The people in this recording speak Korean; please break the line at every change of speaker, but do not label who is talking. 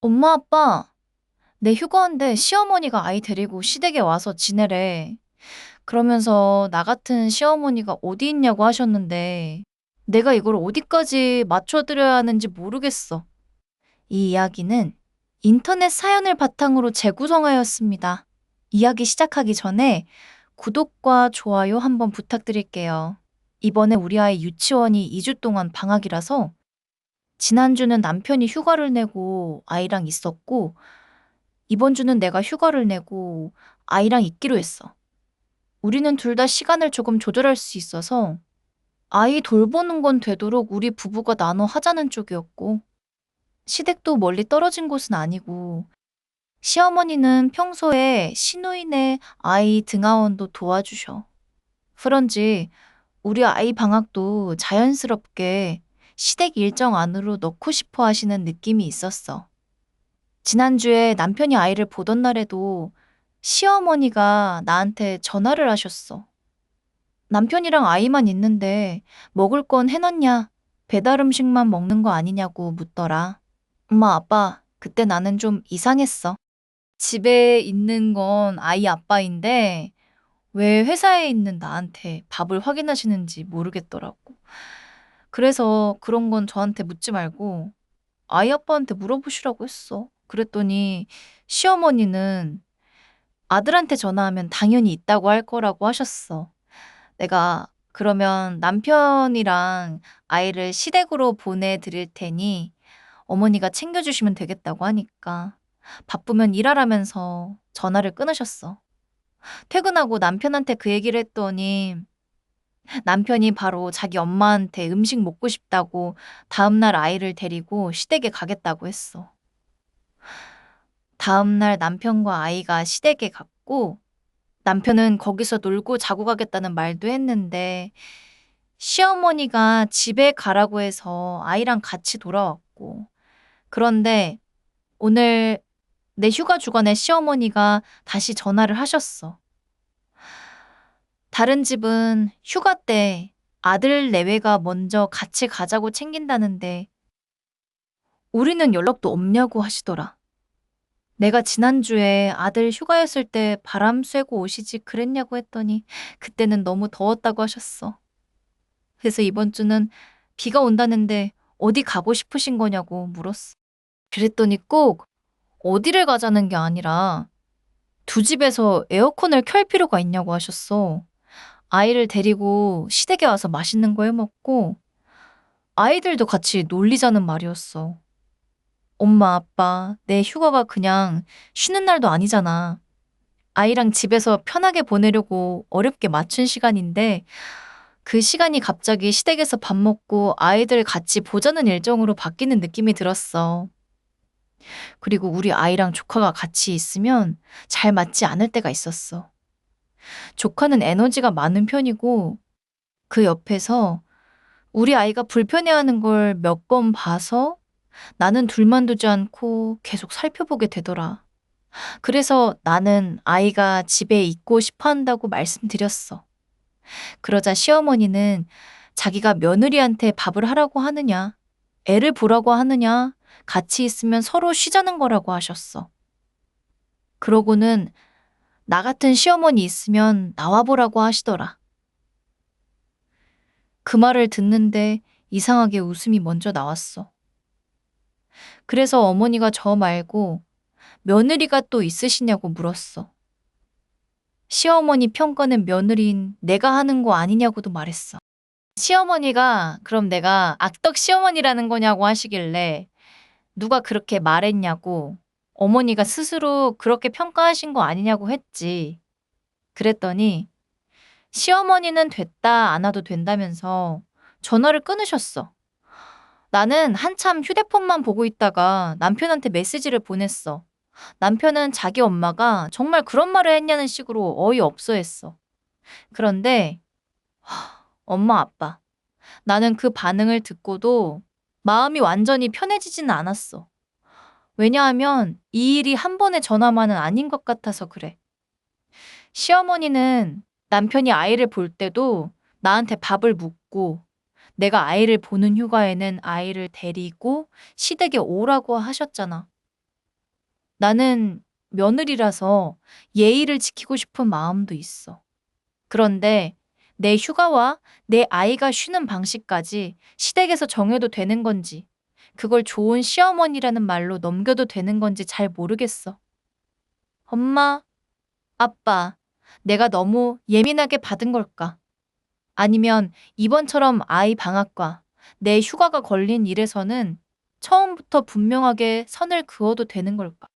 엄마, 아빠, 내 휴가인데 시어머니가 아이 데리고 시댁에 와서 지내래. 그러면서 나 같은 시어머니가 어디 있냐고 하셨는데 내가 이걸 어디까지 맞춰드려야 하는지 모르겠어. 이 이야기는 인터넷 사연을 바탕으로 재구성하였습니다. 이야기 시작하기 전에 구독과 좋아요 한번 부탁드릴게요. 이번에 우리 아이 유치원이 2주 동안 방학이라서 지난주는 남편이 휴가를 내고 아이랑 있었고 이번 주는 내가 휴가를 내고 아이랑 있기로 했어. 우리는 둘 다 시간을 조금 조절할 수 있어서 아이 돌보는 건 되도록 우리 부부가 나눠 하자는 쪽이었고 시댁도 멀리 떨어진 곳은 아니고 시어머니는 평소에 시누이네 아이 등하원도 도와주셔. 그런지 우리 아이 방학도 자연스럽게 시댁 일정 안으로 넣고 싶어 하시는 느낌이 있었어. 지난주에 남편이 아이를 보던 날에도 시어머니가 나한테 전화를 하셨어. 남편이랑 아이만 있는데 먹을 건 해놨냐? 배달 음식만 먹는 거 아니냐고 묻더라. 엄마, 아빠, 그때 나는 좀 이상했어. 집에 있는 건 아이 아빠인데 왜 회사에 있는 나한테 밥을 확인하시는지 모르겠더라고. 그래서 그런 건 저한테 묻지 말고 아이 아빠한테 물어보시라고 했어. 그랬더니 시어머니는 아들한테 전화하면 당연히 있다고 할 거라고 하셨어. 내가 그러면 남편이랑 아이를 시댁으로 보내드릴 테니 어머니가 챙겨주시면 되겠다고 하니까 바쁘면 일하라면서 전화를 끊으셨어. 퇴근하고 남편한테 그 얘기를 했더니 남편이 바로 자기 엄마한테 음식 먹고 싶다고 다음날 아이를 데리고 시댁에 가겠다고 했어. 다음날 남편과 아이가 시댁에 갔고 남편은 거기서 놀고 자고 가겠다는 말도 했는데 시어머니가 집에 가라고 해서 아이랑 같이 돌아왔고 그런데 오늘 내 휴가 주간에 시어머니가 다시 전화를 하셨어. 다른 집은 휴가 때 아들 내외가 먼저 같이 가자고 챙긴다는데 우리는 연락도 없냐고 하시더라. 내가 지난주에 아들 휴가였을 때 바람 쐬고 오시지 그랬냐고 했더니 그때는 너무 더웠다고 하셨어. 그래서 이번 주는 비가 온다는데 어디 가고 싶으신 거냐고 물었어. 그랬더니 꼭 어디를 가자는 게 아니라 두 집에서 에어컨을 켤 필요가 있냐고 하셨어. 아이를 데리고 시댁에 와서 맛있는 거 해먹고 아이들도 같이 놀리자는 말이었어. 엄마, 아빠, 내 휴가가 그냥 쉬는 날도 아니잖아. 아이랑 집에서 편하게 보내려고 어렵게 맞춘 시간인데 그 시간이 갑자기 시댁에서 밥 먹고 아이들 같이 보자는 일정으로 바뀌는 느낌이 들었어. 그리고 우리 아이랑 조카가 같이 있으면 잘 맞지 않을 때가 있었어. 조카는 에너지가 많은 편이고 그 옆에서 우리 아이가 불편해하는 걸 몇 번 봐서 나는 둘만 두지 않고 계속 살펴보게 되더라. 그래서 나는 아이가 집에 있고 싶어 한다고 말씀드렸어. 그러자 시어머니는 자기가 며느리한테 밥을 하라고 하느냐, 애를 보라고 하느냐, 같이 있으면 서로 쉬자는 거라고 하셨어. 그러고는 나 같은 시어머니 있으면 나와보라고 하시더라. 그 말을 듣는데 이상하게 웃음이 먼저 나왔어. 그래서 어머니가 저 말고 며느리가 또 있으시냐고 물었어. 시어머니 평가는 며느리인 내가 하는 거 아니냐고도 말했어. 시어머니가 그럼 내가 악덕 시어머니라는 거냐고 하시길래 누가 그렇게 말했냐고 어머니가 스스로 그렇게 평가하신 거 아니냐고 했지. 그랬더니 시어머니는 됐다 안 와도 된다면서 전화를 끊으셨어. 나는 한참 휴대폰만 보고 있다가 남편한테 메시지를 보냈어. 남편은 자기 엄마가 정말 그런 말을 했냐는 식으로 어이없어 했어. 그런데 엄마 아빠 나는 그 반응을 듣고도 마음이 완전히 편해지지는 않았어. 왜냐하면 이 일이 한 번의 전화만은 아닌 것 같아서 그래. 시어머니는 남편이 아이를 볼 때도 나한테 밥을 묻고 내가 아이를 보는 휴가에는 아이를 데리고 시댁에 오라고 하셨잖아. 나는 며느리라서 예의를 지키고 싶은 마음도 있어. 그런데 내 휴가와 내 아이가 쉬는 방식까지 시댁에서 정해도 되는 건지, 그걸 좋은 시어머니라는 말로 넘겨도 되는 건지 잘 모르겠어. 엄마, 아빠, 내가 너무 예민하게 받은 걸까? 아니면 이번처럼 아이 방학과 내 휴가가 걸린 일에서는 처음부터 분명하게 선을 그어도 되는 걸까?